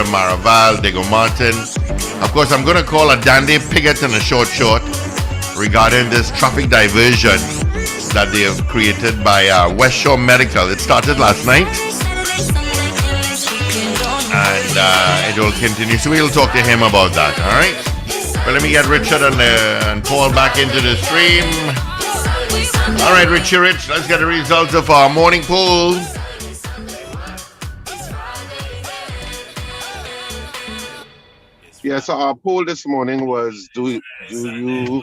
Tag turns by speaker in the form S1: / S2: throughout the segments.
S1: Maraval, Diego Martin. Of course, I'm going to call a Dandy Piggott and a short regarding this traffic diversion that they have created by West Shore Medical. It started last night and it will continue. So we'll talk to him about that, all right? But let me get Richard and Paul back into the stream. All right, Richie Rich, let's get the results of our morning poll.
S2: Yeah, so our poll this morning was: Do you?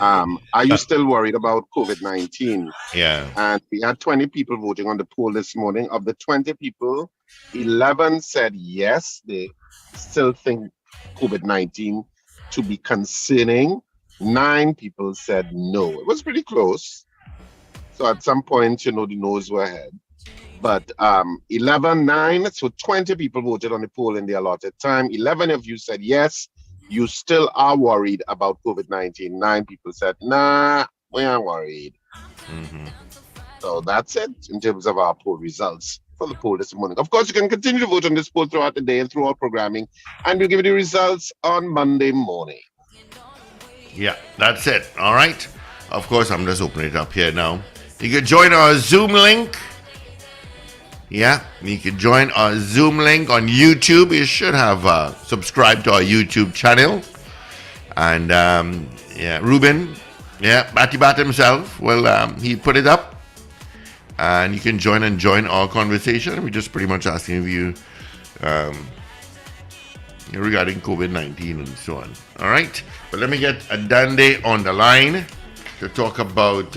S2: Are you still worried about COVID-19?
S1: Yeah.
S2: And we had 20 people voting on the poll this morning. Of the 20 people, 11 said yes, they still think COVID-19 to be concerning. 9 people said no. It was pretty close. So at some point, the no's were ahead. But 11-9, so 20 people voted on the poll in the allotted time. 11 of you said yes, you still are worried about COVID-19. 9 people said, nah, we aren't worried.
S1: Mm-hmm.
S2: So that's it in terms of our poll results for the poll this morning. Of course, you can continue to vote on this poll throughout the day and throughout programming, and we'll give you the results on Monday morning.
S1: Yeah, that's it. All right. Of course, I'm just opening it up here now. You can join our Zoom link. Yeah, you can join our Zoom link on YouTube. You should have subscribed to our YouTube channel. And yeah, Ruben, yeah, Batty Bat himself, well, he put it up. And you can join our conversation. We're just pretty much asking you regarding COVID-19 and so on. All right, but let me get a Dande on the line to talk about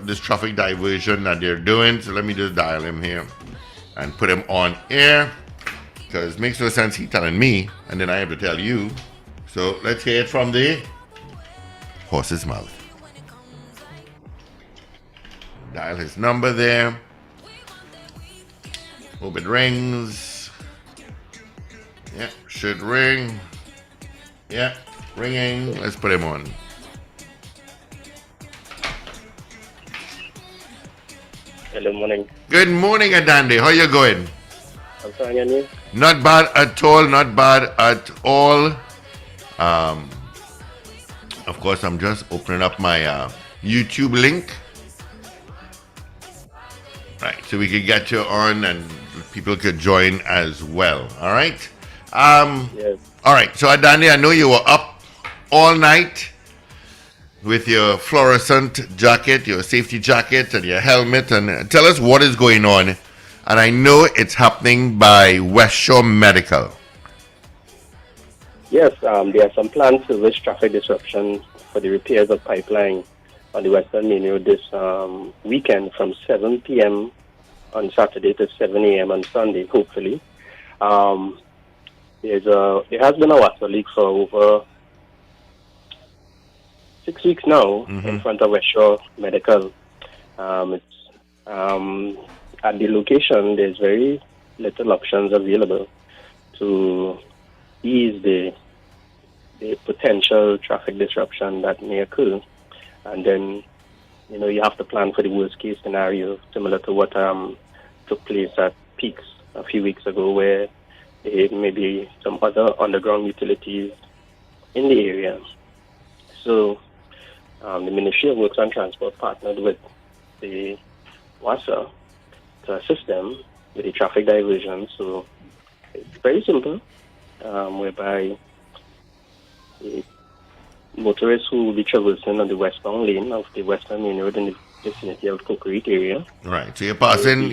S1: this traffic diversion that they're doing. So let me just dial him here and put him on air, because it makes no sense he telling me and then I have to tell you. So let's hear it from the horse's mouth. Dial his number there. Hope it rings. Yeah, should ring. Yeah, ringing. Let's put him on.
S3: Hello, morning.
S1: Good morning, Adande. How you going?
S3: I'm fine, and you?
S1: Not bad at all. Not bad at all. Of course, I'm just opening up my YouTube link. Right, so we could get you on and people could join as well. All right?
S3: Yes.
S1: All right, so Adande, I know you were up all night with your fluorescent jacket, your safety jacket, and your helmet, and tell us what is going on. And I know it's happening by West Shore Medical.
S3: Yes, there are some planned service traffic disruptions for the repairs of pipeline on the Western Main Road this weekend from 7 p.m. on Saturday to 7 a.m. on Sunday, hopefully. There has been a water leak for over 6 weeks now in front of West Shore Medical. At the location, there's very little options available to ease the potential traffic disruption that may occur. And then, you have to plan for the worst case scenario, similar to what took place at Peaks a few weeks ago, where there may be some other underground utilities in the area. So, the Ministry of Works and Transport partnered with the WASA to assist them with the traffic diversion. So it's very simple, whereby the motorists who will be traversing on the westbound lane of the Western Main Road in the vicinity of Cocorite area.
S1: Right, so you're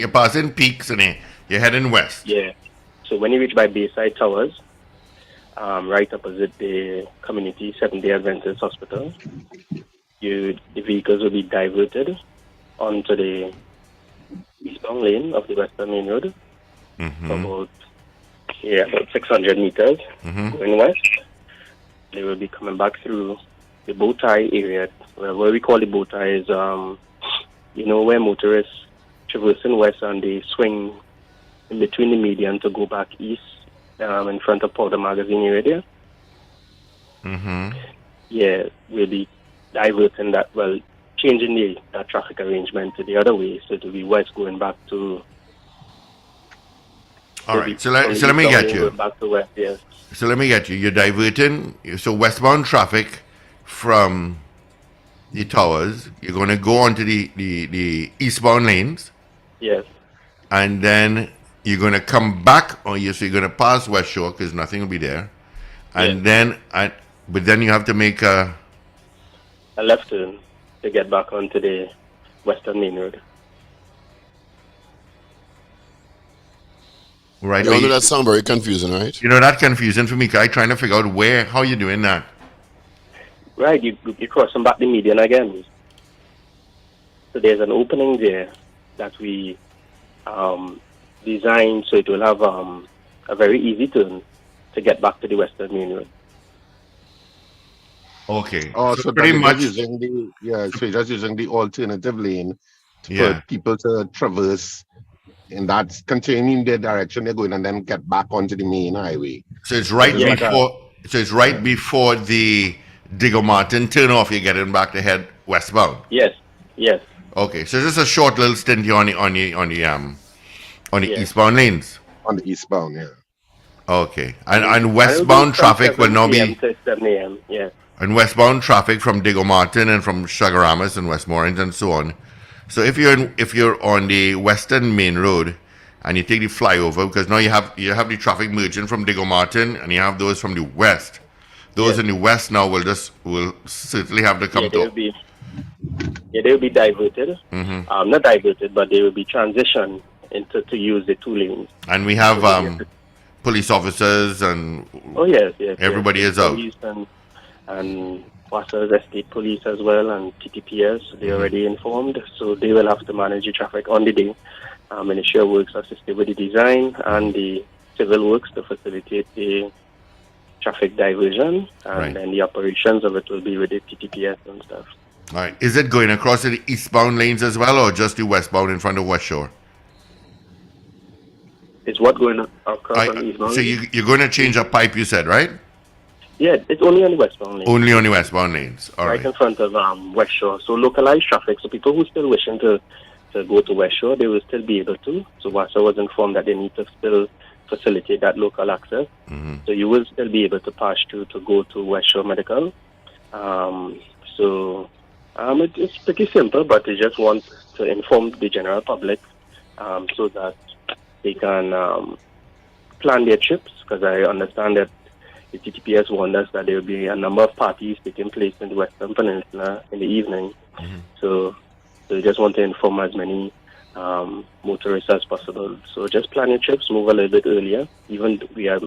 S1: passing Peaks and you're heading west.
S3: Yeah. So when you reach by Bayside Towers, right opposite the community Seventh-day Adventist Hospital, the vehicles will be diverted onto the eastbound lane of the Western Main Road for about 600 meters going west. They will be coming back through the bow tie area. Well, what we call the bow tie is, where motorists traversing west and they swing in between the median to go back east in front of Powder Magazine area. Yeah, we'll be diverting that, changing the traffic arrangement to the other way, so to be west going back to
S1: All
S3: They'll
S1: right.
S3: be
S1: So
S3: from
S1: let me
S3: eastbound
S1: get
S3: lane
S1: you.
S3: going back to west. Yes.
S1: So let me get you. You're diverting. So westbound traffic from the towers. You're going to go onto the eastbound lanes,
S3: Yes.
S1: and then you're going to come back. So you're going to pass West Shore because nothing will be there,
S3: Yes.
S1: and then but then you have to make a
S3: A left turn to get back onto the Western Main Road.
S1: right.
S4: You
S1: where
S4: know that sound very confusing, right?
S1: you know that confusing for me. 'Cause I trying to figure out how you doing that.
S3: Right, you crossing back the median again. So there's an opening there that we designed so it will have a very easy turn to get back to the Western Main Road.
S1: Okay.
S2: Oh,
S1: So
S2: so that
S1: pretty
S2: you're
S1: much.
S2: just using so you're just using the alternative lane for
S1: Yeah.
S2: people to traverse and that's continuing their direction they're going and then get back onto the main highway.
S1: So it's
S2: So
S1: right
S2: it's like a
S1: before. So it's right before the Digger Martin turn off. You're getting back to head westbound.
S3: Yes, yes,
S1: Okay. So just a short little stint here on the
S3: yes.
S1: eastbound lanes.
S2: on the eastbound, yeah.
S1: Okay.
S3: And
S1: And
S3: it'll be
S1: westbound
S3: from
S1: traffic will
S3: 7
S1: now
S3: p.m.
S1: be
S3: to 7 a.m. Yes,
S1: and westbound traffic from Digger Martin and from Chagaramas and Westmoreland and so on. So if you're on the Western Main Road and you take the flyover, because now you have the traffic merging from Digger Martin and you have those from the west. Those
S3: Yes.
S1: in the west now will certainly have to come
S3: yeah,
S1: to.
S3: they'll be diverted.
S1: Mm-hmm.
S3: Not diverted, but they will be transitioned into to use the two lanes.
S1: And we have
S3: So they-
S1: police officers and
S3: Oh yes, yes.
S1: everybody
S3: yes.
S1: is out.
S3: Police and Wassers Estate Police as well and TTPS. They're already informed, so they will have to manage the traffic on the day. Ministry Works assisted with the design and the civil works to facilitate the traffic diversion, and
S1: Right.
S3: then the operations of it will be with the TTPS and stuff.
S1: All right. Is it going across the eastbound lanes as well, or just the westbound in front of West Shore?
S3: Is what going across on the eastbound?
S1: So you're going to change a pipe, you said, right?
S3: Yeah, it's only on the westbound lane.
S1: Only on the westbound lanes. All
S3: right
S1: right.
S3: in front of West Shore. So localized traffic. So people who still wishing to go to West Shore, they will still be able to. So WASA was informed that they need to still facilitate that local access.
S1: Mm-hmm.
S3: So you will still be able to pass through to go to West Shore Medical. It's pretty simple, but they just want to inform the general public so that they can plan their trips, because I understand that the TTPS warned us that there will be a number of parties taking place in the Western Peninsula in the evening.
S1: Mm-hmm.
S3: So they just want to inform as many motorists as possible. So just plan your trips, move a little bit earlier. Even we are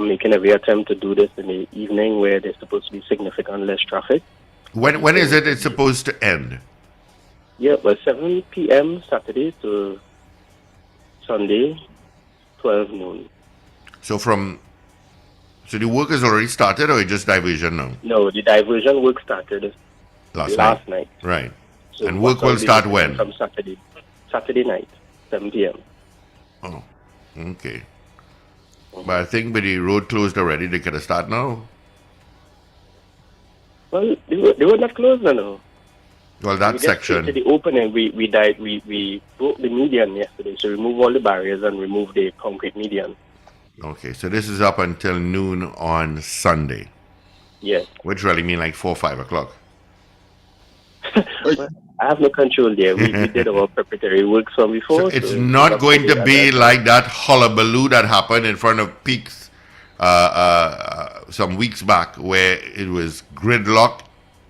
S3: making every attempt to do this in the evening where there's supposed to be significant less traffic.
S1: When is it? It's supposed to end.
S3: Yeah, well, 7 p.m. Saturday to Sunday, 12 noon.
S1: So the work has already started, or it just diversion now?
S3: No, the diversion work started last night.
S1: Right.
S3: So
S1: And work
S3: what
S1: will start when?
S3: From Saturday night, 7 p.m.
S1: Oh, okay. But I think with the road closed already, they can start now.
S3: Well, they were not closed no.
S1: Well, that
S3: We get straight
S1: section.
S3: to the opening. We broke the median yesterday, so remove all the barriers and remove the concrete median.
S1: Okay, so this is up until noon on Sunday,
S3: Yes.
S1: which really mean like 4 or 5 o'clock.
S3: Well, I have no control there. We did our preparatory works from before.
S1: So it's
S3: so
S1: not going to
S3: at
S1: be
S3: that-
S1: like that hullabaloo that happened in front of Peaks some weeks back, where it was gridlock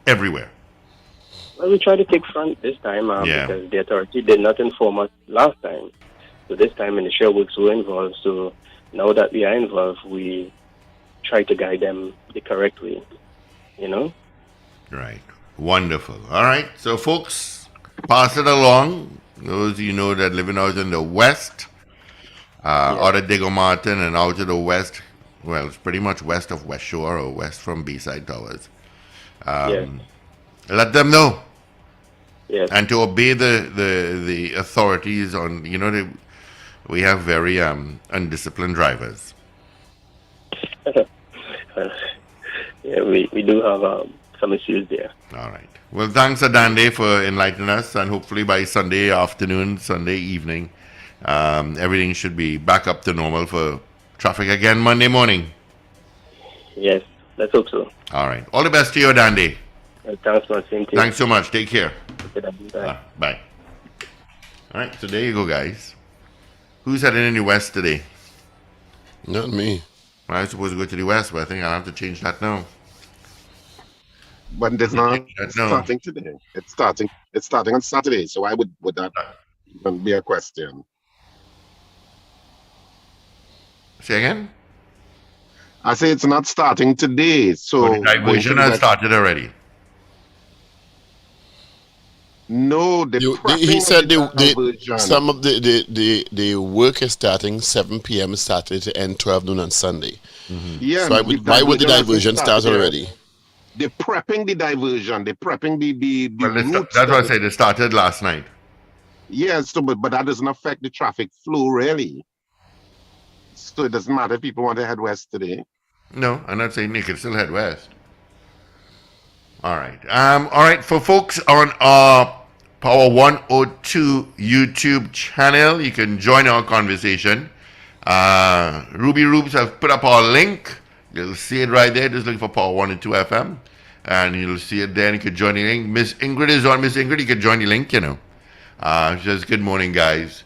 S1: everywhere.
S3: Well, we tried to take front this time
S1: Yeah.
S3: because the authority did not inform us last time. So this time, Ministry Works were involved. So now that we are involved, we try to guide them the correct way. You know?
S1: Right. Wonderful. All right. So, folks, pass it along. Those you know that living out in the west, out of Digger Martin and out to the west. Well, it's pretty much west of West Shore or west from B-side Towers.
S3: Yes.
S1: Let them know.
S3: Yes.
S1: And to obey the authorities on, we have very undisciplined drivers.
S3: Yeah, we do have some issues there.
S1: All right. Well, thanks, Adande, for enlightening us, and hopefully by Sunday afternoon, Sunday evening, Everything should be back up to normal for traffic again Monday morning.
S3: Yes, let's hope so.
S1: All right. All the best to you, Dandy.
S3: Thanks, man. Same to you.
S1: Thanks so much. Take care.
S3: Okay, bye.
S1: Bye. All right. So there you go, guys. Who's heading in the west today?
S4: Not me.
S1: Well, I was supposed to go to the west, but I think I'll have to change that now.
S2: But it's not
S1: No.
S2: starting today. It's starting on Saturday. So why would that even be a question?
S1: Say again?
S2: I say it's not starting today. So
S1: The diversion has started already.
S2: No,
S4: He said
S2: diversion.
S4: some of the work is starting 7 p.m. Saturday to end 12 noon on Sunday.
S2: Yeah.
S4: So why would the diversion start
S2: there.
S4: already?
S2: They're prepping the diversion. They're prepping the routes.
S1: That's what I said. It started last night.
S2: Yeah, so but that doesn't affect the traffic flow really. So it doesn't matter if people want to head west today.
S1: No, I'm not saying they can still head west. All right. All right, for folks on our Power 102 YouTube channel, you can join our conversation. Ruby Rubes have put up our link. You'll see it right there. Just look for Power 102 FM. And you'll see it there and you can join the link. Miss Ingrid is on. Miss Ingrid, you can join the link, She says, good morning, guys.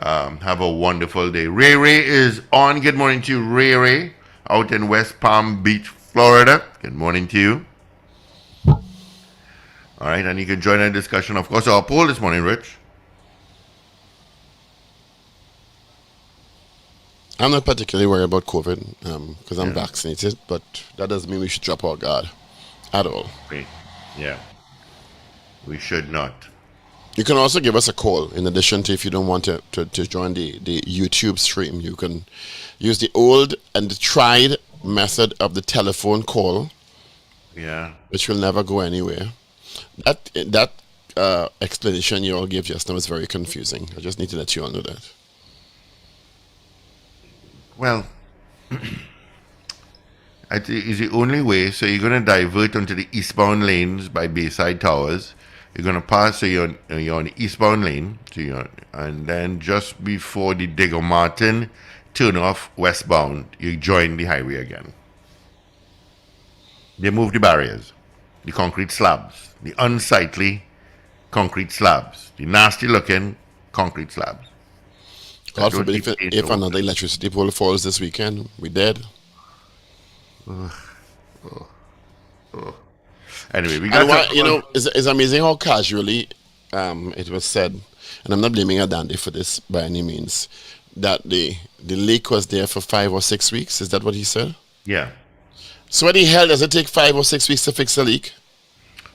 S1: Have a wonderful day. Ray Ray is on. Good morning to you, Ray Ray, out in West Palm Beach, Florida. Good morning to you. All right, and you can join our discussion. Of course, our poll this morning, Rich.
S4: I'm not particularly worried about COVID because I'm vaccinated, but that doesn't mean we should drop our guard at all.
S1: Great. Yeah. We should not.
S4: You can also give us a call in addition to if you don't want to join the YouTube stream. You can use the old and the tried method of the telephone call.
S1: Yeah.
S4: Which will never go anywhere. That explanation you all gave just now is very confusing. I just need to let you all know that.
S1: Well, I think it's the only way. So you're going to divert onto the eastbound lanes by Bayside Towers. You're going to pass, so you're on the eastbound lane, and then just before the Digger Martin turn off westbound, you join the highway again. They move the barriers, the concrete slabs, the unsightly concrete slabs, the nasty looking concrete slabs.
S4: God forbid if another electricity pole falls this weekend, we dead.
S1: Anyway, we got
S4: it's amazing how casually it was said, and I'm not blaming Adandi for this by any means, that the leak was there for 5 or 6 weeks. Is that what he said?
S1: Yeah.
S4: So what the hell does it take 5 or 6 weeks to fix a leak?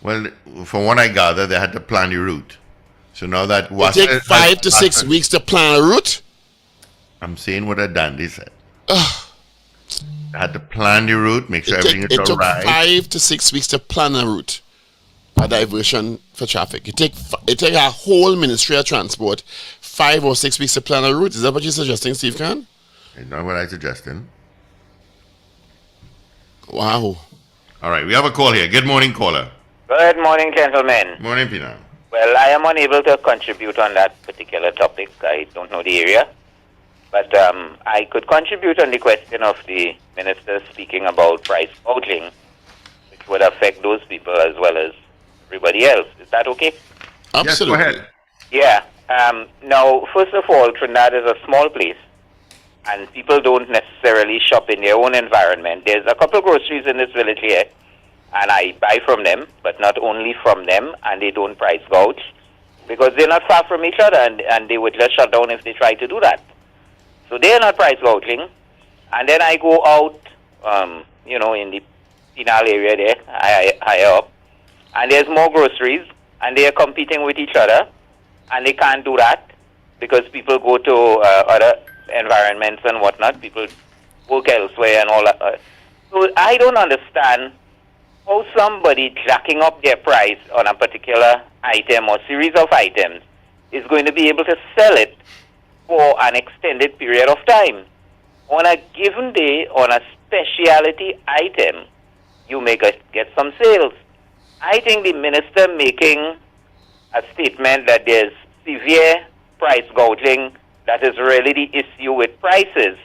S1: Well, from what I gather, they had to plan the route. So now that
S4: it take 5 to 6 weeks to plan a route?
S1: I'm saying what a dandy said. They had to plan the route, make sure everything is all right.
S4: It took 5 to 6 weeks to plan a route, a diversion for traffic. It take a whole Ministry of Transport 5 or 6 weeks to plan a route. Is that what you're suggesting, Steve Khan?
S1: It's not what I'm suggesting.
S4: Wow.
S1: All right, we have a call here. Good morning, caller.
S5: Good morning, gentlemen.
S1: Morning, Pina.
S5: Well, I am unable to contribute on that particular topic. I don't know the area. But I could contribute on the question of the minister speaking about price gouging, which would affect those people as well as everybody else. Is that okay?
S4: Absolutely.
S1: Yes, go ahead.
S5: Yeah. Now, first of all, Trinidad is a small place, and people don't necessarily shop in their own environment. There's a couple groceries in this village here, and I buy from them, but not only from them, and they don't price gouge, because they're not far from each other, and they would just shut down if they try to do that. So they're not price gouging. And then I go out, in the penal area there, higher up, and there's more groceries, and they are competing with each other, and they can't do that because people go to other environments and whatnot. People work elsewhere and all that. So I don't understand how somebody jacking up their price on a particular item or series of items is going to be able to sell it for an extended period of time. On a given day, on a specialty item, you may get some sales. I think the minister making a statement that there's severe price gouging that is really the issue with prices.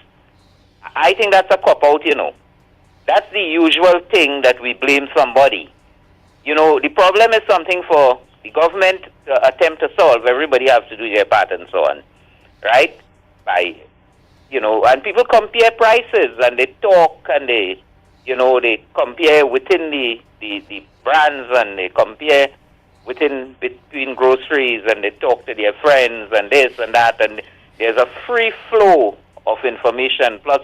S5: I think that's a cop-out, you know. That's the usual thing that we blame somebody. You know, the problem is something for the government to attempt to solve. Everybody has to do their part and so on, right? By, you know, and people compare prices and they talk and they, you know, they compare within the brands and they compare between groceries and they talk to their friends and this and that, and there's a free flow of information. Plus,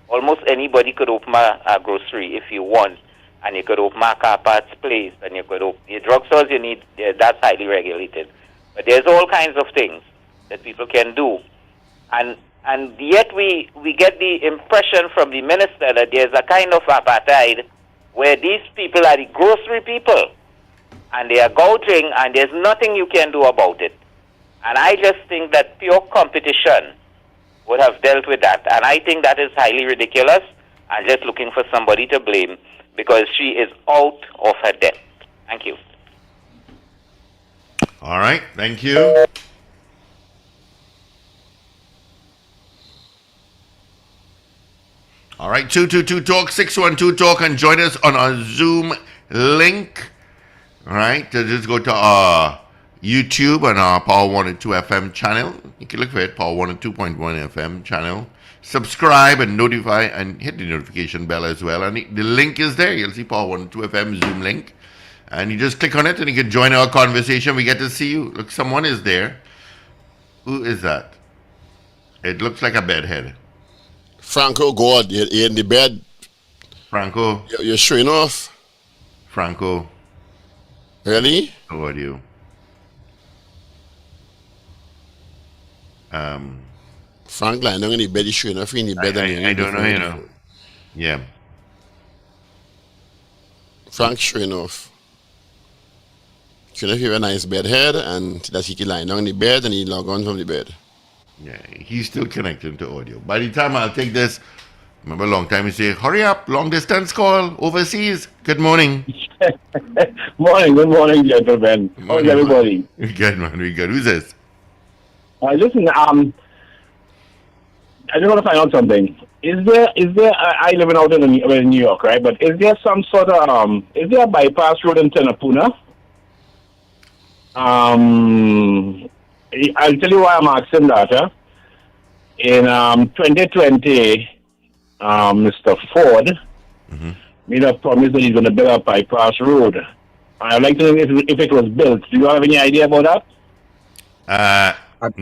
S5: almost anybody could open a grocery if you want, and you could open a car parts place, and you could open your drugstores. You need that's highly regulated, but there's all kinds of things that people can do, and yet we get the impression from the minister that there's a kind of apartheid where these people are the grocery people, and they are gouging, and there's nothing you can do about it. And I just think that pure competition would have dealt with that. And I think that is highly ridiculous and just looking for somebody to blame because she is out of her depth. Thank you.
S1: All right. Thank you. All right. 222 Talk, 612 Talk, and join us on our Zoom link. All right. Just go to our YouTube and our Power 102 FM channel. You can look for it, Power 102.1 FM channel. Subscribe and notify and hit the notification bell as well. And the link is there. You'll see Power 102 FM Zoom link. And you just click on it and you can join our conversation. We get to see you. Look, someone is there. Who is that? It looks like a bedhead.
S4: Franco, God, you're in the bed.
S1: Franco.
S4: You're showing off.
S1: Franco.
S4: Really?
S1: How are you?
S4: Frank lying down in the bed, he's showing off in the bed.
S1: I don't know, you know. Yeah.
S4: Frank showing off. Showing off, you have a nice bed head, and that he can lie down in the bed and he log on from the bed.
S1: Yeah, he's still connected to audio. By the time I'll take this, remember a long time you say, hurry up, long distance call, overseas. Good morning.
S6: Good morning, gentlemen. How's everybody?
S1: Good, man, we good. Who's this?
S6: Listen, I just want to find out something. Is there? I live out in New York, right? But is there some sort of is there a bypass road in Tenapuna? I'll tell you why I'm asking that. In 2020, Mr. Ford made a promise that he's going to build a bypass road. I'd like to know if it was built. Do you have any idea about that?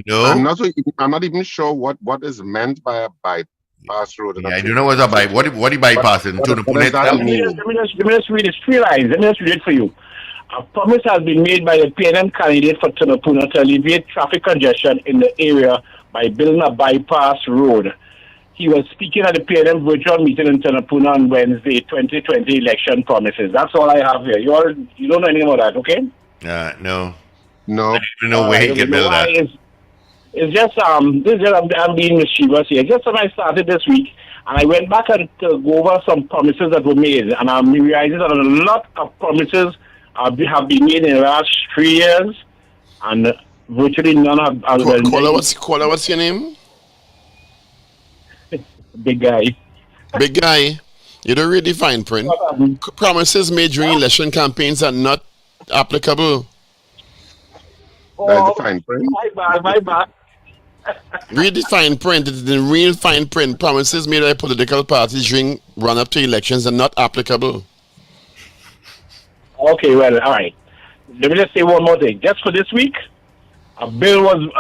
S1: No.
S2: I'm not even sure what is meant by a bypass road.
S1: Yeah, I don't know what's a bypass. What are you bypassing?
S2: What does that mean?
S6: Let me just read it. 3 lines. Let me just read it for you. A promise has been made by the PNM candidate for Tenapuna to alleviate traffic congestion in the area by building a bypass road. He was speaking at the PNM virtual meeting in Tenapuna on Wednesday, 2020 election promises. That's all I have here. You don't know anything about that, okay?
S1: No.
S2: No.
S1: I don't know where he can build that.
S6: It's just I'm being mischievous here. Just when I started this week, and I went back and to go over some promises that were made, and I'm realizing that a lot of promises have been made in the last 3 years, and virtually none have been made.
S4: Caller, what's your name?
S6: Big guy.
S4: Big guy. You don't read the fine print. Promises made during election campaigns are not applicable.
S2: That's the fine print.
S6: My bad.
S4: Read the fine print. It's the real fine print. Promises made by political parties during run-up to elections are not applicable.
S6: Okay, well, all right. Let me just say one more thing. Just for this week, a bill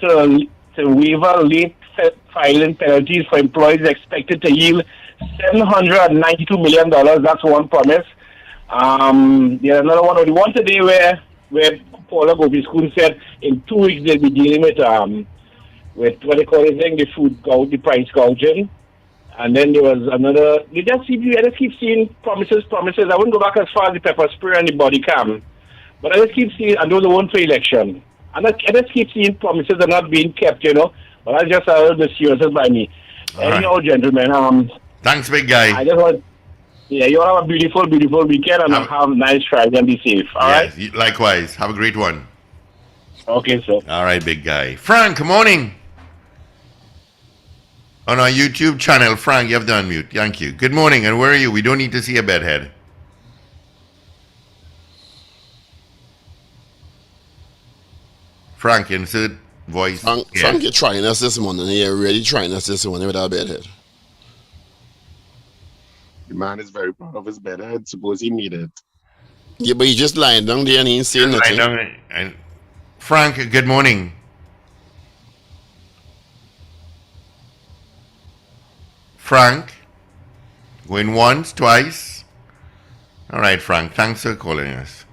S6: to waiver late filing penalties for employees expected to yield $792 million. That's one promise. There's another one. The one today where Paula Ragoobarsingh said in 2 weeks they'll be dealing with what they call it, the price gouging. And then there was another. I just keep seeing promises. I wouldn't go back as far as the pepper spray and the body cam, but I just keep seeing. I know the one for election, and I just keep seeing promises are not being kept. But I just a little bit serious by me. Anyhow, right. Gentlemen.
S1: Thanks, big guy.
S6: I just want. Yeah, you all have a beautiful, beautiful weekend, and have a nice Friday and be safe. All right.
S1: Likewise. Have a great one.
S6: Okay, sir.
S1: All right, big guy. Frank, good morning. on our YouTube channel. Frank, you have to unmute. Thank you. Good morning, and where are you? We don't need to see a bedhead. Frank, insert voice.
S4: Frank, you're trying us this morning. You're really trying us this morning with our bedhead.
S2: The man is very proud of his bed. I suppose he needed it.
S4: Yeah, but he just lying down there and he ain't saying nothing.
S1: And Frank, good morning. Frank, going once, twice. All right, Frank, thanks for calling us.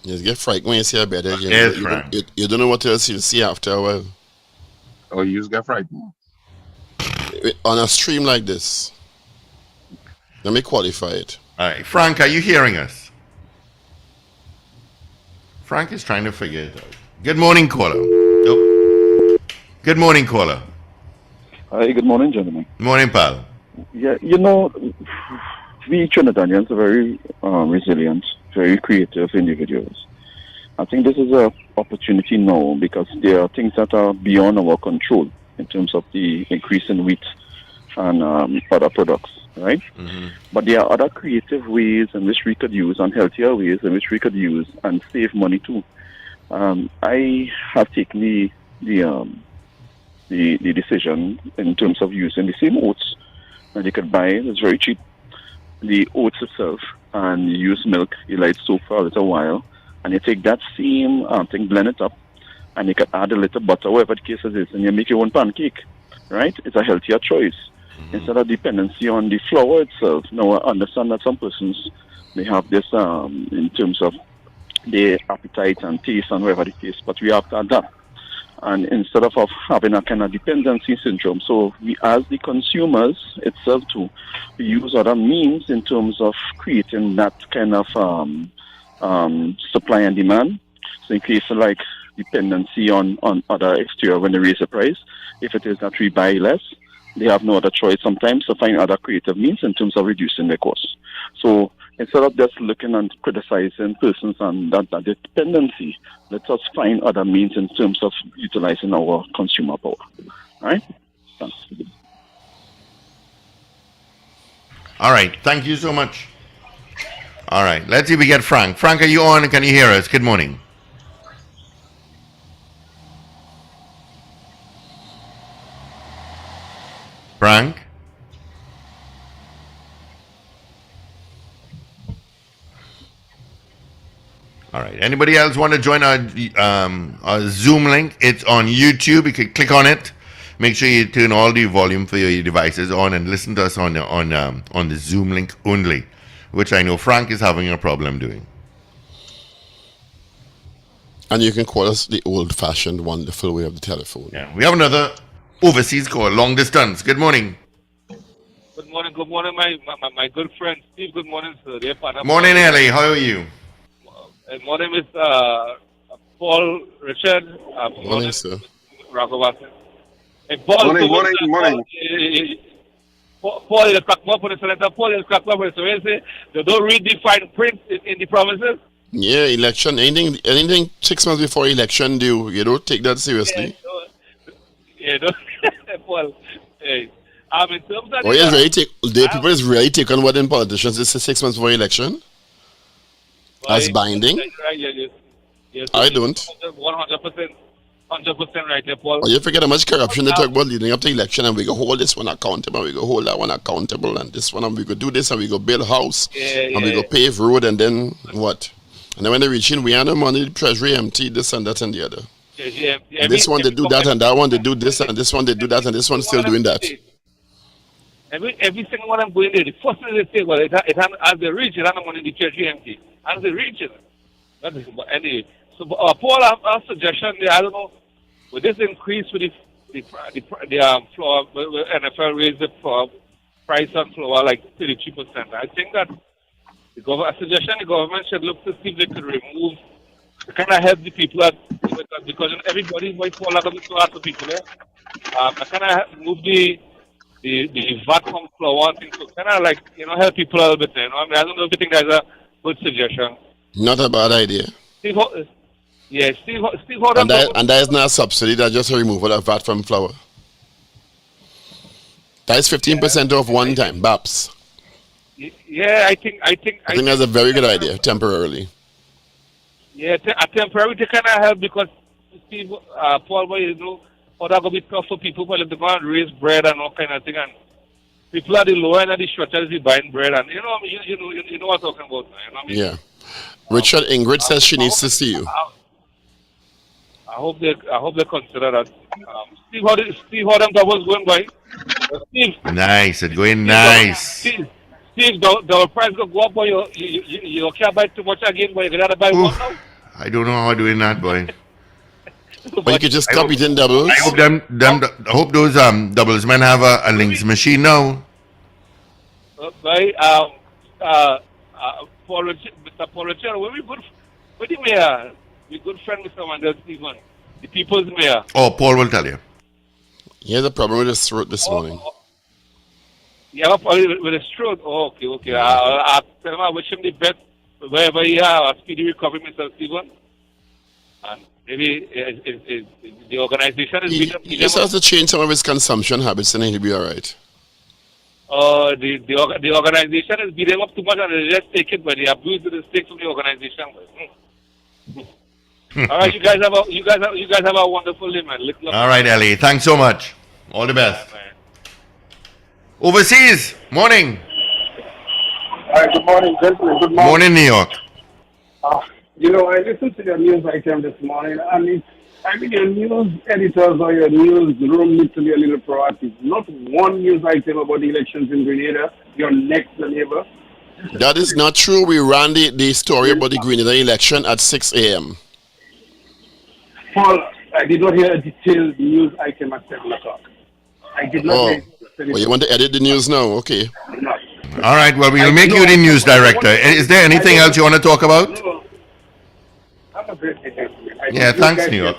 S4: Just get frightened when you see a bedhead.
S1: Yes, Frank.
S4: You don't know what else you'll see after a while.
S2: Oh, you just got frightened.
S4: On a stream like this. Let me qualify it.
S1: All right, Frank, are you hearing us? Frank is trying to figure it out. Good morning, caller. Nope. Good morning, caller.
S7: Hi, good morning, gentlemen.
S1: Morning, pal.
S7: Yeah, we Trinidadians are very resilient, very creative individuals. I think this is an opportunity now because there are things that are beyond our control in terms of the increase in wheat and other products, right?
S1: Mm-hmm.
S7: But there are other creative ways in which we could use and healthier ways in which we could use and save money too. I have taken the decision in terms of using the same oats that you could buy. It's very cheap. The oats itself, and you use milk, you let it soak for a little while, and you take that same thing, blend it up, and you can add a little butter, whatever the case is, and you make your own pancake, right? It's a healthier choice. Instead of dependency on the flour itself. Now, I understand that some persons, they have this in terms of their appetite and taste and whatever the case, but we have to adapt. And instead of having a kind of dependency syndrome, so we, as the consumers itself too, we use other means in terms of creating that kind of supply and demand. So in case of like dependency on other exterior when they raise the price, if it is that we buy less, they have no other choice sometimes to find other creative means in terms of reducing their costs. So instead of just looking and criticizing persons on that dependency, let us find other means in terms of utilizing our consumer power. All right? Thanks.
S1: All right, thank you so much. All right, let's see if we get Frank. Frank, are you on? Can you hear us? Good morning. Frank? All right. Anybody else want to join our Zoom link? It's on YouTube. You can click on it. Make sure you turn all the volume for your devices on and listen to us on the Zoom link only, which I know Frank is having a problem doing.
S4: And you can call us the old-fashioned, wonderful way of the telephone.
S1: Yeah. We have another overseas call, long distance. Good morning.
S8: Good morning, my good friend Steve. Good morning, sir.
S1: Morning, Ellie. How are you?
S8: My name is Paul Richard.
S4: Morning, sir.
S8: Ragoobarsingh. Paul,
S2: Morning.
S8: Paul, you crack me up on the senator. Paul, you crack me up on the senator. They don't read the fine print in the promises.
S4: Yeah, election. Anything 6 months before election due, you don't take that seriously.
S8: Paul. In terms of
S4: people is really taking what in politicians is 6 months before election as binding.
S8: Yes,
S4: I don't.
S8: 100% right there, Paul.
S4: You forget how much corruption they talk about leading up to election, and we go hold this one accountable, we go hold that one accountable, and this one, and we go do this, and we go build house, and we go pave road, and then what? And then when they reach in, we have no money, the treasury empty, this and that and the other. This one they do that, and that one they do this, and this one they do that, and this one's still doing that.
S8: Every single one I'm going there, the first thing they say, well, as they reach, it has no money in the treasury empty. As they reach it. Anyway, so Paul, I have a suggestion there. I don't know, with this increase with the flour, NFL raised the price on flour like 33%. I think that a suggestion the government should look to see if they could remove, to kind of help the people out, because everybody's voice fall out of the flour to people there. I kind of move the VAT from flour and things, so kind of like, help people a little bit, I mean, I don't know if you think that's a good suggestion.
S4: Not a bad idea.
S8: Steve, how
S4: and that is not a subsidy, that's just a removal of VAT from flour. That is 15% off one time, BAPS.
S8: Yeah, I think
S4: that's a very good idea, temporarily.
S8: Yeah, a temporary to kind of help because Steve, Paul, boy, you know, how that gonna be tough for people when they go and raise bread and all kind of thing, and people at the lower end of the structure is buying bread, and you know, what I mean, you know what I'm talking about, man. You know what I mean?
S4: Yeah. Richard Ingrid says she needs to see you.
S8: I hope they consider that. Steve, how them doubles going by? Steve.
S1: Nice, it's going nice.
S8: Steve, the price go up, boy. You can't buy too much again, boy. You gotta buy one now.
S1: I don't know how I'm doing that, boy.
S4: But you could just stop eating doubles.
S1: I hope those doubles men have a links machine now.
S8: Right, Mr. Paul Richard, where the mayor? We're good friend, Mr. Wendell Stephen, the people's mayor.
S1: Oh, Paul will tell you.
S4: He has a problem with his throat this morning.
S8: You have a problem with his throat? Oh, okay. I'll tell him I wish him the best wherever he has. A speedy recovery, Mr. Stephen. And maybe the organization is...
S4: He just has to change some of his consumption habits and he'll be all right.
S8: The organization is beating up too much and they just take it, but they abuse the stakes of the organization. All right, you guys have a wonderful day, man.
S1: All right, Ellie. Thanks so much. All the best.
S8: Yeah,
S1: Overseas, morning.
S9: Hi, good morning, gentlemen. Good morning.
S1: Morning, New York.
S9: You know, I listened to your news item this morning, and your news editors or your news room need to be a little proactive. Not one news item about the elections in Grenada, your next door neighbor.
S4: That is not true. We ran the story about the Grenada election at 6 a.m.
S9: Paul, I did not hear a detailed news item at 7 o'clock. I did not hear.
S4: Well, you want to edit the news now? Okay.
S9: No.
S1: All right, well, we'll make you the news director. Is there anything else you want to talk about?
S9: No. Have a great day.
S1: Yeah, thanks, New York.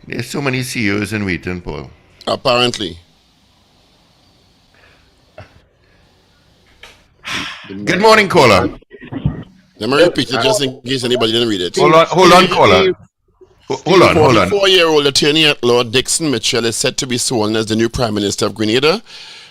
S1: There's so many CEOs in waiting, Paul.
S4: Apparently.
S1: Good morning, caller.
S4: Let me repeat it just in case anybody didn't read it.
S1: Hold on, caller. Hold on.
S4: 44-year-old attorney at law Dixon Mitchell is set to be sworn as the new Prime Minister of Grenada.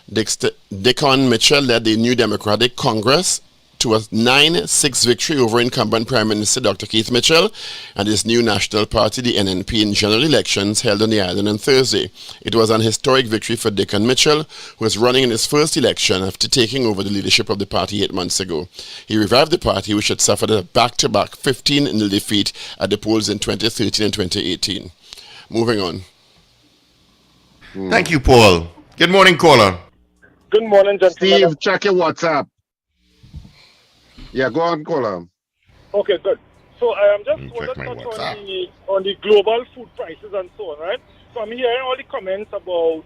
S4: Dickon Mitchell led the New Democratic Congress to a 9-6 victory over incumbent Prime Minister Dr. Keith Mitchell and his new national party, the NNP, in general elections held on the island on Thursday. It was an historic victory for Dickon Mitchell, who was running in his first election after taking over the leadership of the party 8 months ago. He revived the party, which had suffered a back-to-back 15-0 defeat at the polls in 2013 and 2018. Moving on.
S1: Thank you, Paul. Good morning, caller.
S9: Good morning, gentlemen.
S2: Steve, check your WhatsApp. Yeah, go on, caller.
S9: Okay, good. So I am just want to touch on the global food prices and so on, right? So I'm hearing all the comments about,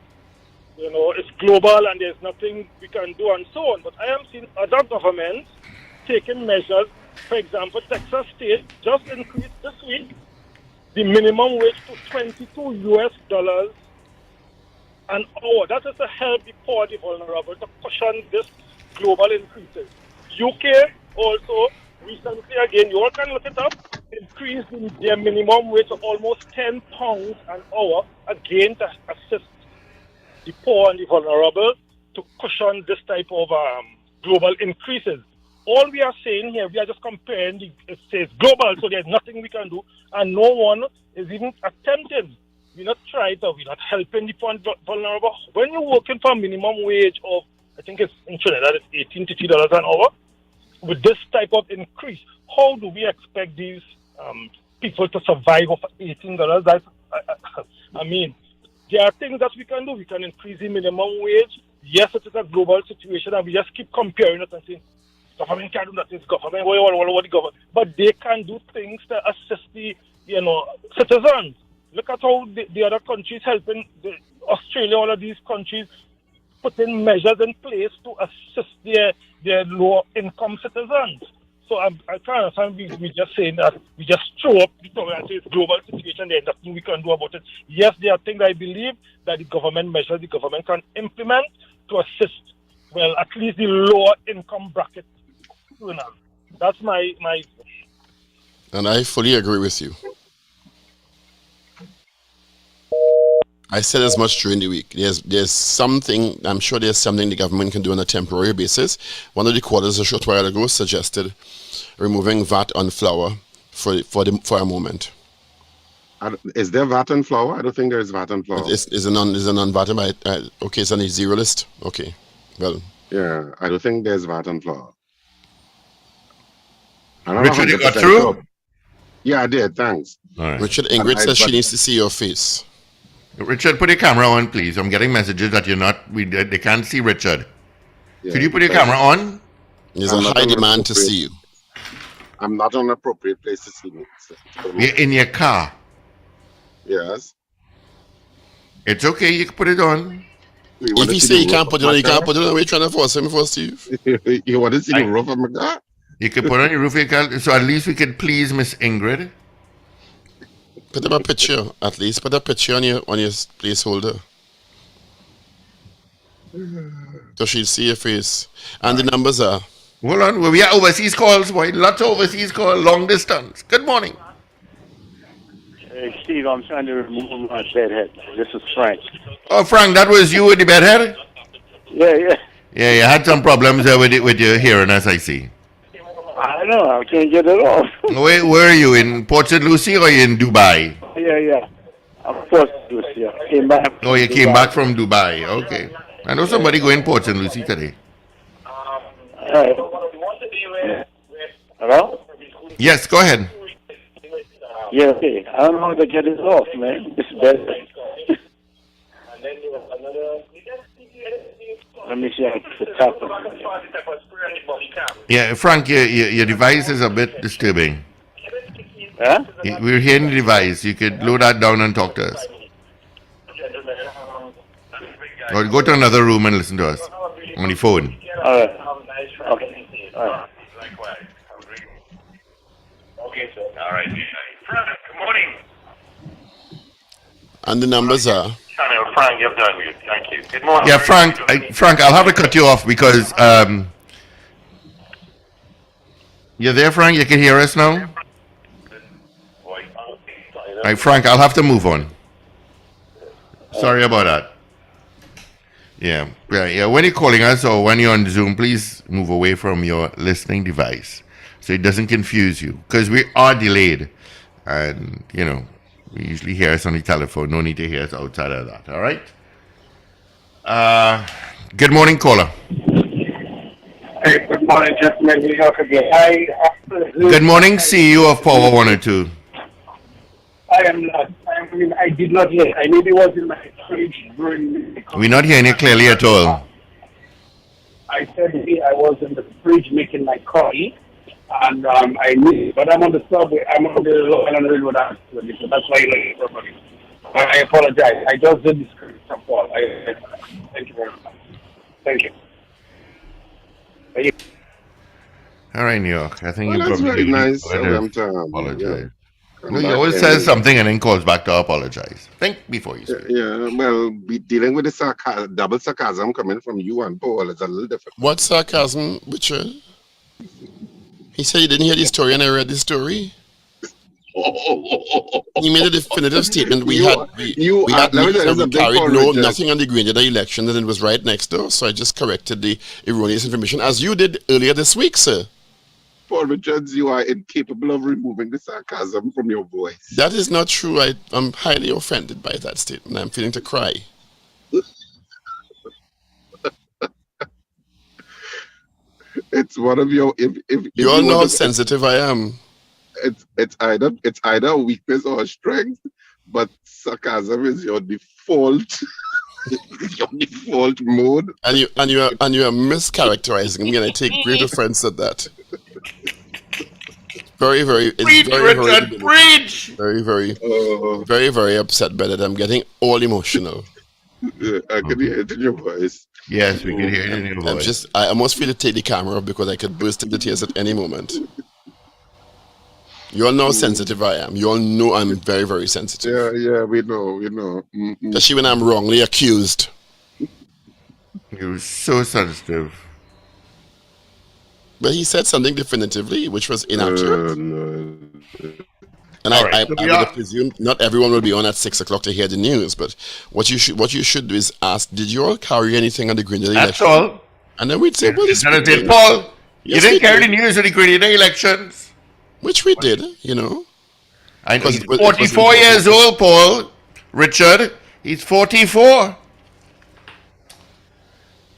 S9: it's global and there's nothing we can do and so on. But I am seeing other governments taking measures. For example, Texas State just increased this week the minimum wage to $22 an hour. That is to help the poor, the vulnerable, to cushion this global increases. UK also recently, again, you all can look it up, increased their minimum wage to almost £10 an hour, again to assist the poor and the vulnerable to cushion this type of global increases. All we are saying here, we are just comparing, it says global, so there's nothing we can do, and no one is even attempting. We're not trying to, we're not helping the poor and vulnerable. When you're working for a minimum wage of, I think it's in Trinidad, it's $18 to $20 an hour, with this type of increase, how do we expect these people to survive off $18? That's, I mean, there are things that we can do. We can increase the minimum wage. Yes, it is a global situation, and we just keep comparing it and saying, government can't do that, it's government, what the government. But they can do things to assist the, citizens. Look at how the other countries helping, Australia, all of these countries, putting measures in place to assist their low-income citizens. So I can't understand we just saying that we just throw up the problem and say it's global situation, there's nothing we can do about it. Yes, there are things I believe that the government measures the government can implement to assist, well, at least the lower-income bracket. That's my
S4: And I fully agree with you. I said as much during the week. There's something, I'm sure there's something the government can do on a temporary basis. One of the quarters a short while ago suggested removing VAT on flour for a moment.
S2: Is there VAT on flour? I don't think there is VAT on flour.
S4: Is a non-VAT? Okay, it's on the zero list. Okay, well.
S2: Yeah, I don't think there's VAT on flour.
S1: Richard, you got through?
S2: Sure. Yeah, I did. Thanks.
S1: All right.
S4: Richard, Ingrid says she needs to see your face.
S1: Richard, put your camera on, please. I'm getting messages that you're not. They can't see Richard. Yeah, could you put your camera on?
S4: There's a high demand to see you.
S2: I'm not on an appropriate place to see me.
S1: You're in your car.
S2: Yes.
S1: It's okay. You can put it on.
S4: If you say you can't put it on, you can't put it on. We're trying to force him, Steve.
S2: You want to see the roof of my car?
S1: You can put on your roof of your car, so at least we could please Miss Ingrid.
S4: Put up a picture, at least. Put a picture on your placeholder. So she'll see your face. And the numbers are...
S1: Hold on. We are overseas calls, boy. Lots of overseas calls, long distance. Good morning.
S10: Hey, Steve, I'm trying to remove my bedhead. This is Frank.
S1: Oh, Frank, that was you with the bedhead?
S10: Yeah.
S1: Yeah, you had some problems there with your hearing, as I see.
S10: I know. I can't get it off.
S1: Where are you? In Port St. Lucie or in Dubai?
S10: Yeah. I'm Port St. Lucie. I came back.
S1: Oh, you came back from Dubai. Okay. I know somebody going Port St. Lucie today.
S10: Hello?
S1: Yes, go ahead.
S10: Yeah, okay. I don't know how to get it off, man. It's bad. Let me see how to tap it.
S1: Yeah, Frank, your device is a bit disturbing.
S10: Huh?
S1: We're hearing the device. You could load that down and talk to us. Or go to another room and listen to us on the phone.
S10: All right. Okay. All right.
S11: Okay, sir. All right. Frank, good morning.
S4: And the numbers are...
S11: Frank, you've done good. Thank you. Good morning.
S1: Yeah, Frank, I'll have to cut you off because... you're there, Frank? You can hear us now? All right, Frank, I'll have to move on. Sorry about that. Yeah. When you're calling us or when you're on Zoom, please move away from your listening device so it doesn't confuse you because we are delayed. And, we usually hear us on the telephone. No need to hear us outside of that. All right? Good morning, caller.
S12: Hey, good morning, gentlemen. New York again.
S1: Good morning, CEO of Power 102.
S12: I did not hear. I maybe was in my fridge brewing.
S1: We're not hearing you clearly at all.
S12: I said I was in the fridge making my coffee, and I knew. But I'm on the subway. I'm on the Long Island Railroad, so that's why you don't hear properly. But I apologize. I just did the script of all. Thank you very much. Thank you.
S1: All right, New York. I think
S2: Well,
S1: you
S2: that's
S1: probably
S2: very nice of
S1: better
S2: them to
S1: apologize.
S2: yeah.
S1: No, he always says something and then calls back to apologize. Think before you speak.
S2: Yeah, well, dealing with the double sarcasm coming from you and Paul is a little difficult.
S4: What sarcasm, Richard? He said he didn't hear the story and I read the story. He made a definitive statement. We had carried nothing on the Grenada election and it was right next door. So I just corrected the erroneous information as you did earlier this week, sir.
S2: Paul Richards, you are incapable of removing the sarcasm from your voice.
S4: That is not true. I'm highly offended by that statement. I'm feeling to cry.
S2: It's one of your. If
S4: you all know how sensitive I am.
S2: It's either a weakness or a strength, but sarcasm is your default. Your default mode.
S4: And you are mischaracterizing me, and I take great offense at that. Very, very, very upset by that. I'm getting all emotional.
S2: I can hear it in your voice.
S1: Yes, we can hear it in your voice.
S4: I almost feel to take the camera off because I could burst into tears at any moment. You all know how sensitive I am. You all know I'm very, very sensitive.
S2: Yeah, we know. Mm-hmm.
S4: Especially when I'm wrongly accused.
S1: You're so sensitive.
S4: But he said something definitively, which was inaccurate.
S2: No.
S4: And
S1: All
S4: I
S1: right. So we
S4: would
S1: are-
S4: presume not everyone will be on at 6 o'clock to hear the news, but what you should do is ask, did you all carry anything on the Grenada
S1: That's
S4: election?
S1: all.
S4: And then we'd say, well, it's
S1: And I say,
S4: speaking.
S1: Paul, you
S4: Yes,
S1: didn't
S4: we
S1: carry the
S4: did.
S1: news of the Grenada elections.
S4: Which we did, you know.
S1: I know
S4: Because
S1: he's
S4: it was
S1: 44
S4: important.
S1: years old, Paul. Richard, he's 44.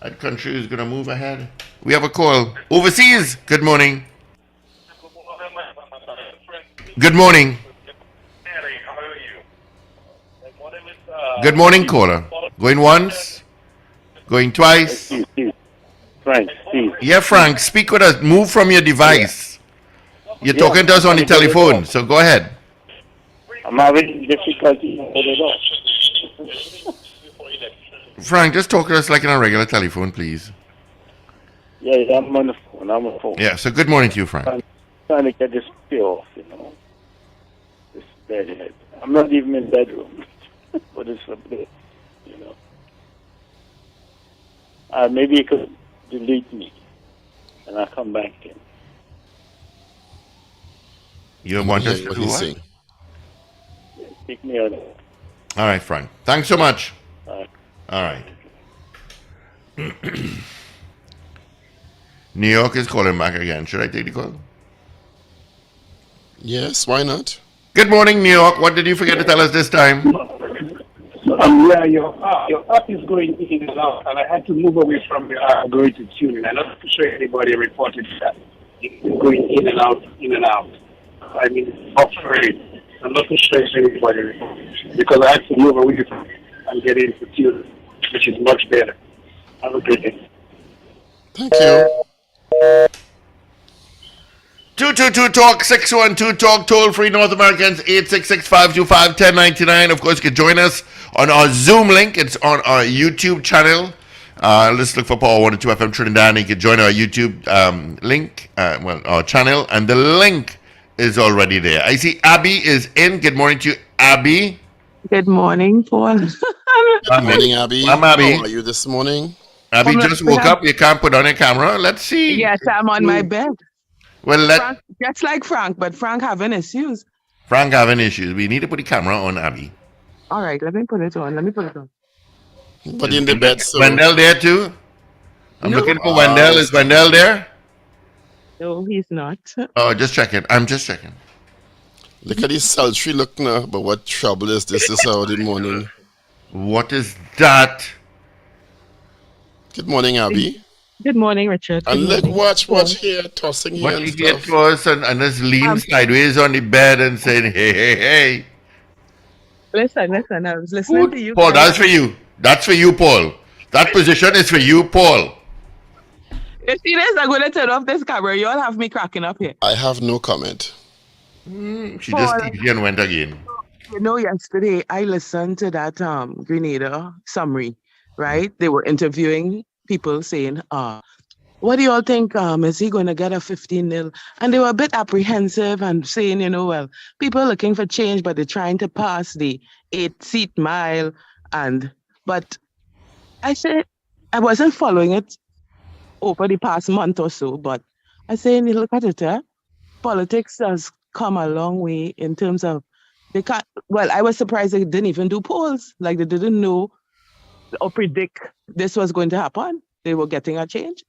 S1: That country is going to move ahead. We have a call. Overseas, good morning. Good morning. Good morning, caller. Going once, going twice.
S10: Frank, Steve.
S1: Yeah, Frank, speak with us. Move from your device. You're talking to us on the telephone, so go ahead.
S10: I'm having difficulty holding it up.
S1: Frank, just talk to us like in a regular telephone, please.
S10: Yeah, I'm on the phone. I'm on the phone.
S1: Yeah, so good morning to you, Frank.
S10: I'm trying to get this pay off, you know. This bedhead. I'm not even in bedroom, but it's a bit, you know. Maybe you could delete me, and I'll come back in.
S1: You want us to
S4: What
S1: do
S4: he's
S1: what?
S4: saying.
S10: Take me out.
S1: All right, Frank. Thanks so much.
S10: All right.
S1: All right. New York is calling back again. Should I take the call?
S4: Yes, why not?
S1: Good morning, New York. What did you forget to tell us this time?
S12: Yeah, your app is going in and out, and I had to move away from the app going to tuning. I'm not sure anybody reported that. It's going in and out, in and out. I mean, operate. I'm not sure anybody reported because I had to move away from it and get into tuning, which is much better. Have a great day.
S4: Thank you.
S1: 222-TALK, 612-TALK, toll-free North Americans, 866-525-1099. Of course, you can join us on our Zoom link. It's on our YouTube channel. Let's look for Power 102 FM Trinidad. You can join our YouTube link, our channel, and the link is already there. I see Abby is in. Good morning to you, Abby.
S13: Good morning, Paul.
S4: Good morning, Abby.
S1: I'm Abby.
S4: How are you this morning?
S1: Abby just woke up. You can't put on your camera. Let's see.
S13: Yes, I'm on my bed.
S1: Well,
S13: Frank, just like Frank, but Frank having issues.
S1: Frank having issues. We need to put the camera on Abby.
S13: All right, let me put it on.
S4: Put in the bed, so.
S1: Wendell there too? I'm
S13: No.
S1: looking for Wendell. Is Wendell there?
S13: No, he's not.
S1: Oh, just checking. I'm just checking.
S4: Look at this sultry look now, but what trouble is this hour in the morning?
S1: What is that?
S4: Good morning, Abby.
S13: Good morning, Richard.
S4: And
S13: Good
S4: look,
S13: morning.
S4: watch here, tossing here
S1: What
S4: and
S1: he get
S4: stuff.
S1: to us and just lean sideways on the bed and saying, hey, hey, hey.
S13: Listen. I was listening to you.
S1: Paul,
S13: guys.
S1: that's for you. That's for you, Paul. That position is for you, Paul.
S13: You see this? I'm going to turn off this camera. You all have me cracking up here.
S4: I have no comment.
S1: She
S13: Paul.
S1: just teased you and went again.
S13: You know, yesterday I listened to that Grenada summary, right? They were interviewing people saying, what do you all think? Is he going to get a 15-0? And they were a bit apprehensive and saying, well, people are looking for change, but they're trying to pass the 8-seat mile. But I said, I wasn't following it over the past month or so, but I say, look at it, politics has come a long way in terms of they can't. Well, I was surprised they didn't even do polls. Like they didn't know or predict this was going to happen. They were getting a change.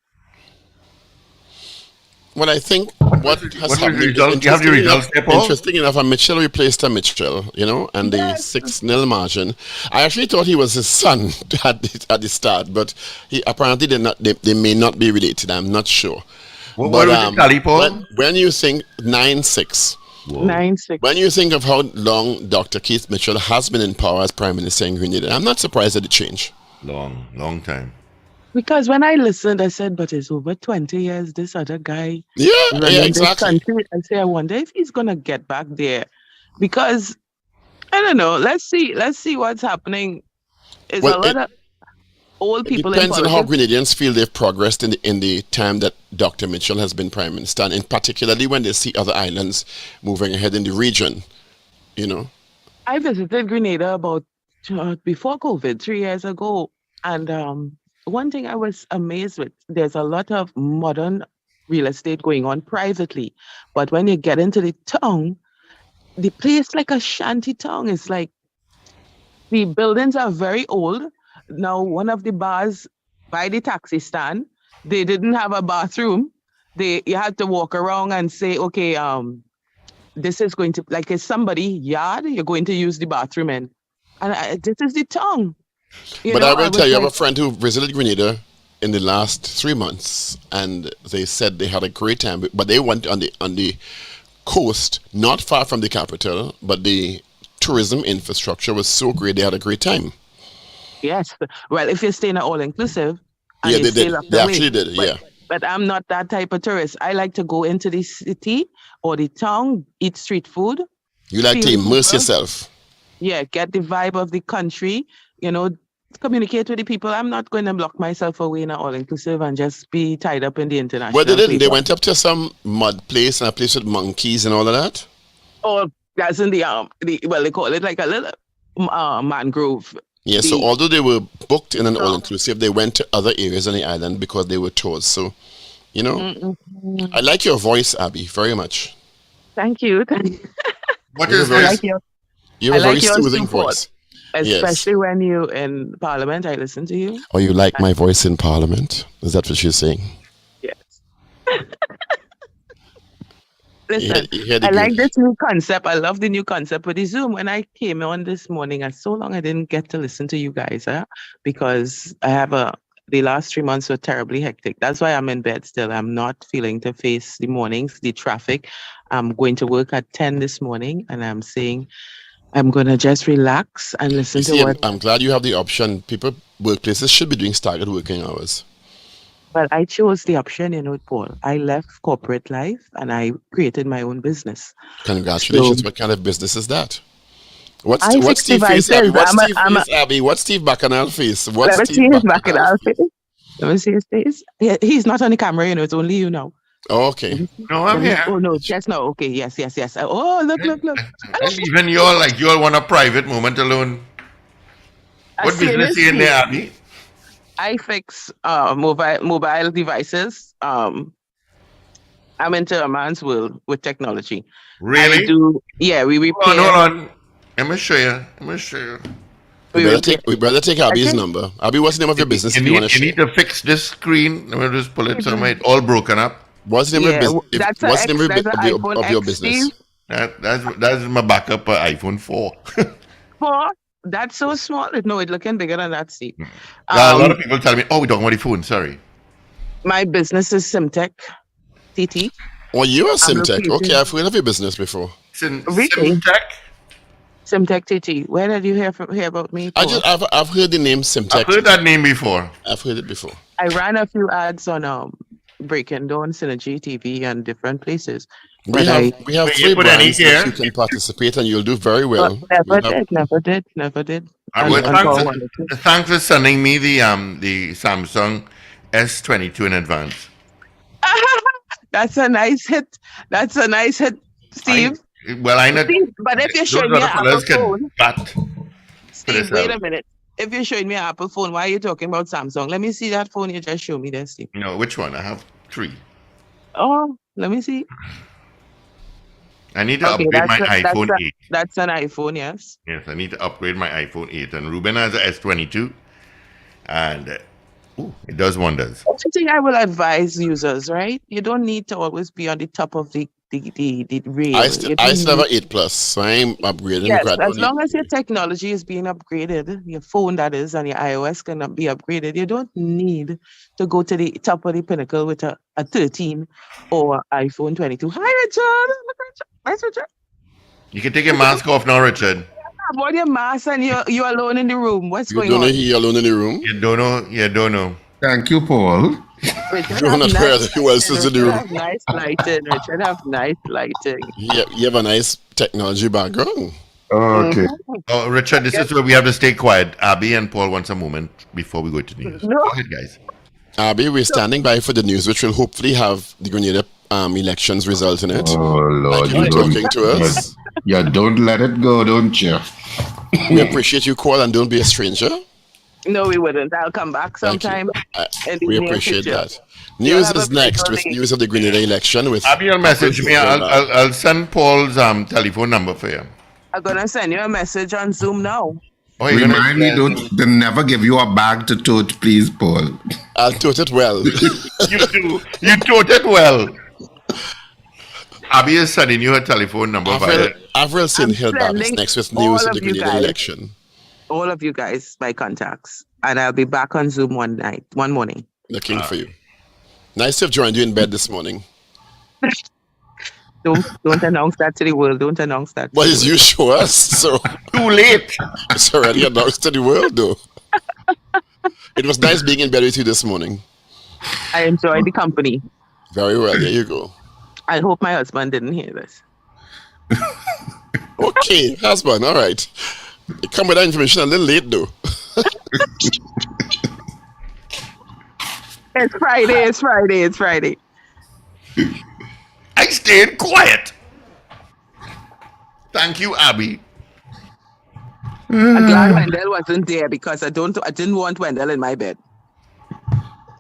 S4: Well, I think what has happened.
S1: You have the results there, Paul?
S4: Interesting enough, a Mitchell replaced a Mitchell, and the 6-0 margin. I actually thought he was his son at the start, but he apparently they may not be related. I'm not sure.
S1: What was the tally, Paul?
S4: When you think 9-6.
S13: 9-6.
S4: When you think of how long Dr. Keith Mitchell has been in power as Prime Minister in Grenada, I'm not surprised at the change.
S1: Long time.
S13: Because when I listened, I said, but it's over 20 years, this other guy.
S4: Yeah,
S13: running this
S4: exactly.
S13: country. I wonder if he's going to get back there. Because, I don't know, let's see what's happening. It's a lot of old people in
S4: politics. Depends on how
S13: politics.
S4: Grenadians feel they've progressed in the time that Dr. Mitchell has been Prime Minister, and particularly when they see other islands moving ahead in the region,
S13: I visited Grenada about before COVID, 3 years ago. And one thing I was amazed with, there's a lot of modern real estate going on privately. But when you get into the town, the place like a shanty town. It's like the buildings are very old. Now, one of the bars by the taxi stand, they didn't have a bathroom. You had to walk around and say, okay, this is going to, like, it's somebody yard, you're going to use the bathroom in. And this is the town.
S4: But I will tell you, I have a friend who visited Grenada in the last 3 months, and they said they had a great time. But they went on the coast, not far from the capital, but the tourism infrastructure was so great, they had a great time.
S13: Yes. Well, if you're staying at all-inclusive...
S4: Yeah, they did. They actually did, yeah.
S13: But I'm not that type of tourist. I like to go into the city or the town, eat street food.
S4: You like to immerse yourself.
S13: Yeah, get the vibe of the country, communicate with the people. I'm not going to block myself away in an all-inclusive and just be tied up in the international.
S4: Well, they didn't. They went up to some mud place and a place with monkeys and all of that.
S13: Oh, that's in the well, they call it like a little mangrove.
S4: Yeah, so although they were booked in an all-inclusive, they went to other areas on the island because they were tours. So, I like your voice, Abby, very much.
S13: Thank you.
S1: What is this?
S4: You have a very soothing voice.
S13: Especially when you're in Parliament, I listen to you.
S4: Oh, you like my voice in Parliament? Is that what you're saying?
S13: Yes. Listen, I like this new concept. I love the new concept with the Zoom. When I came on this morning, so long I didn't get to listen to you guys, because I have the last 3 months were terribly hectic. That's why I'm in bed still. I'm not feeling to face the mornings, the traffic. I'm going to work at 10 this morning, and I'm saying I'm going to just relax and listen to what...
S4: I'm glad you have the option. Workplaces should be doing staggered working hours.
S13: Well, I chose the option, Paul. I left corporate life and I created my own business.
S4: Congratulations. What kind of business is that? What's Steve face, Abby? What's Steve Bacchanal face?
S13: Let me see his Bacchanal face. Let me see his face. He's not on the camera, it's only you now.
S4: Oh, okay.
S1: No, I'm here.
S13: Oh, no, just now. Okay, yes. Oh, look.
S1: Even you all want a private moment alone. What business are you in there, Abby?
S13: I fix mobile devices. I'm into a man's world with technology.
S1: Really?
S13: We repair.
S1: Hold on. Let me show you.
S4: We better take Abby's number. Abby, what's the name of your business?
S1: You need to fix this screen. Let me just pull it somewhere. It's all broken up.
S4: What's the name of your business?
S1: That's my backup iPhone 4.
S13: 4? That's so small. No, it's looking bigger than that, Steve.
S1: A lot of people tell me, we're talking about the phone, sorry.
S13: My business is Simtech TT.
S4: Oh, you are Simtech. Okay, I've heard of your business before.
S1: Simtech?
S13: Simtech TT. Where did you hear about me?
S4: I've heard the name Simtech.
S1: I've heard that name before.
S4: I've heard it before.
S13: I ran a few ads on Breaking Down, Synergy TV, and different places.
S4: We have 3 brands that you can participate, and you'll do very well.
S13: Never did.
S1: Thanks for sending me the Samsung S22 in advance.
S13: That's a nice hit. Steve.
S1: I know.
S13: But if you're showing me an Apple phone, Steve, wait a minute. If you're showing me an Apple phone, why are you talking about Samsung? Let me see that phone you just showed me there, Steve.
S1: No, which one? I have 3.
S13: Oh, let me see.
S1: I need to upgrade my iPhone 8.
S13: That's an iPhone, yes.
S1: Yes, I need to upgrade my iPhone 8. And Ruben has an S22. And it does wonders.
S13: One thing I will advise users, right? You don't need to always be on the top of the rail.
S4: I still have an 8 Plus, so I'm upgrading.
S13: Yes, as long as your technology is being upgraded, your phone that is, and your iOS can be upgraded, you don't need to go to the top of the pinnacle with a 13 or iPhone 22. Hi, Richard. Nice, Richard.
S1: You can take your mask off now, Richard.
S13: About your mask and you're alone in the room. What's going on?
S4: You don't know he's alone in the room?
S1: You don't know.
S2: Thank you, Paul.
S13: Richard,
S4: who else is in the room?
S13: Have nice lighting. Richard, have nice lighting.
S4: You have a nice technology background.
S2: Okay.
S1: Oh, Richard, this is where we have to stay quiet. Abby and Paul wants a moment before we go to news.
S13: No.
S1: Go ahead, guys.
S4: Abby, we're standing by for the news, which will hopefully have the Grenada elections result in it.
S2: Oh, Lord.
S4: Like you talking to us.
S2: Yeah, don't let it go, don't you?
S4: We appreciate you, call, and don't be a stranger.
S13: No, we wouldn't. I'll come back
S4: Thank you.
S13: sometime. in the
S4: We
S13: near
S4: appreciate
S13: future.
S4: that. News
S13: have
S4: is
S13: a
S4: next
S13: beautiful
S4: with
S13: day.
S4: news of the Grenada election. With
S1: Abby, you'll message me. I'll send Paul's telephone number for you.
S13: I'm gonna send you a message on Zoom now.
S1: Oh, you're gonna
S14: Remind me, they never give you a bag to tote, please, Paul.
S4: I'll tote it well.
S1: You do. You tote it well. Abby is sending you her telephone number.
S4: Avril St. Hilbert is
S13: sending
S4: next with
S13: all
S4: news of
S13: of
S4: the
S13: you
S4: Grenada
S13: guys.
S4: election.
S13: All of you guys, my contacts, and I'll be back on Zoom one morning.
S4: Looking for you. Nice to have joined you in bed this morning.
S13: Don't announce that to the world. Don't announce that.
S4: Well, as you show us, so
S1: too late.
S4: It's already announced to the world, though. It was nice being in bed with you this morning.
S13: I enjoyed the company.
S4: Very well. There you go.
S13: I hope my husband didn't hear this.
S4: Okay, husband. All right. You come with that information a little late, though.
S13: It's Friday. It's Friday. It's Friday.
S1: I stayed quiet. Thank you, Abby.
S13: I'm glad Wendell wasn't there because I didn't want Wendell in my bed.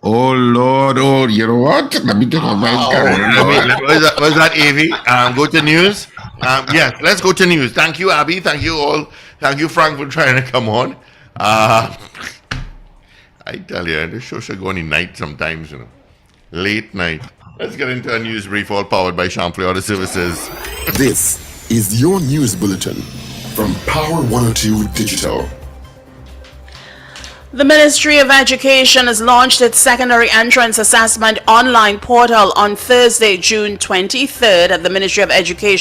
S14: Oh Lord, oh, you know what? Let me take a
S1: Was that Avi? Go to news. Yes, let's go to news. Thank you, Abby. Thank you all. Thank you, Frank, for trying to come on. I tell you, this show should go on at night sometimes, you know. Late night. Let's get into a news brief, all powered by Champlain Auto Services.
S15: This is your news bulletin from Power 102 Digital.
S16: The Ministry of Education has launched its secondary entrance assessment online portal on Thursday, June 23rd at the Ministry of Education.